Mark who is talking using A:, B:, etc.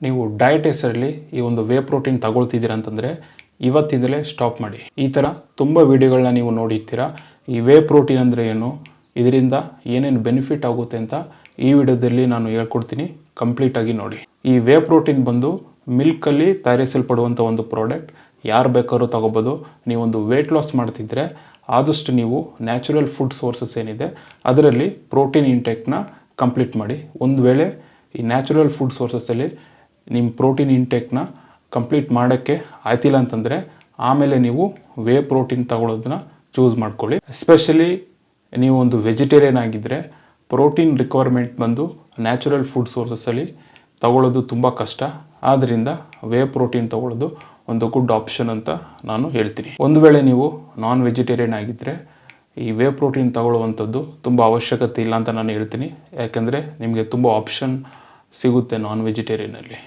A: ನೀವು ಡಯಟ್ ಹೆಸರಲ್ಲಿ ಈ ಒಂದು ವೇ ಪ್ರೋಟೀನ್ ತಗೊಳ್ತಿದ್ದೀರ ಅಂತಂದರೆ ಇವತ್ತಿಂದಲೇ ಸ್ಟಾಪ್ ಮಾಡಿ. ಈ ಥರ ತುಂಬ ವಿಡಿಯೋಗಳನ್ನ ನೀವು ನೋಡಿರ್ತೀರ. ಈ ವೇ ಪ್ರೋಟೀನ್ ಅಂದರೆ ಏನು, ಇದರಿಂದ ಏನೇನು ಬೆನಿಫಿಟ್ ಆಗುತ್ತೆ ಅಂತ ಈ ವಿಡಿಯೋದಲ್ಲಿ ನಾನು ಹೇಳ್ಕೊಡ್ತೀನಿ. ಕಂಪ್ಲೀಟಾಗಿ ನೋಡಿ. ಈ ವೇ ಪ್ರೋಟೀನ್ ಬಂದು ಮಿಲ್ಕಲ್ಲಿ ತಯಾರಿಸಲ್ಪಡುವಂಥ ಒಂದು ಪ್ರಾಡಕ್ಟ್. ಯಾರು ಬೇಕಾದ್ರೂ ತಗೋಬೋದು. ನೀವೊಂದು ವೆಯ್ಟ್ ಲಾಸ್ ಮಾಡ್ತಿದ್ರೆ ಆದಷ್ಟು ನೀವು ನ್ಯಾಚುರಲ್ ಫುಡ್ ಸೋರ್ಸಸ್ ಏನಿದೆ ಅದರಲ್ಲಿ ಪ್ರೋಟೀನ್ ಇಂಟೇಕ್ನ ಕಂಪ್ಲೀಟ್ ಮಾಡಿ. ಒಂದು ವೇಳೆ ಈ ನ್ಯಾಚುರಲ್ ಫುಡ್ ಸೋರ್ಸಸ್ಸಲ್ಲಿ ನಿಮ್ಮ ಪ್ರೋಟೀನ್ ಇಂಟೇಕ್ನ ಕಂಪ್ಲೀಟ್ ಮಾಡೋಕ್ಕೆ ಆಯ್ತಿಲ್ಲ ಅಂತಂದರೆ ಆಮೇಲೆ ನೀವು ವೇ ಪ್ರೋಟೀನ್ ತಗೊಳ್ಳೋದನ್ನ ಚೂಸ್ ಮಾಡ್ಕೊಳ್ಳಿ. ಎಸ್ಪೆಷಲಿ ನೀವು ಒಂದು ವೆಜಿಟೇರಿಯನ್ ಆಗಿದ್ದರೆ ಪ್ರೋಟೀನ್ ರಿಕ್ವೈರ್ಮೆಂಟ್ ಬಂದು ನ್ಯಾಚುರಲ್ ಫುಡ್ ಸೋರ್ಸಸ್ಸಲ್ಲಿ ತಗೊಳ್ಳೋದು ತುಂಬ ಕಷ್ಟ. ಆದ್ದರಿಂದ ವೇ ಪ್ರೋಟೀನ್ ತಗೊಳ್ಳೋದು ಒಂದು ಗುಡ್ ಆಪ್ಷನ್ ಅಂತ ನಾನು ಹೇಳ್ತೀನಿ. ಒಂದು ವೇಳೆ ನೀವು ನಾನ್ ವೆಜಿಟೇರಿಯನ್ ಆಗಿದ್ದರೆ ಈ ವೇ ಪ್ರೋಟೀನ್ ತಗೊಳ್ಳುವಂಥದ್ದು ತುಂಬ ಅವಶ್ಯಕತೆ ಇಲ್ಲ ಅಂತ ನಾನು ಹೇಳ್ತೀನಿ. ಯಾಕೆಂದರೆ ನಿಮಗೆ ತುಂಬ ಆಪ್ಷನ್ ಸಿಗುತ್ತೆ ನಾನ್ ವೆಜಿಟೇರಿಯನಲ್ಲಿ.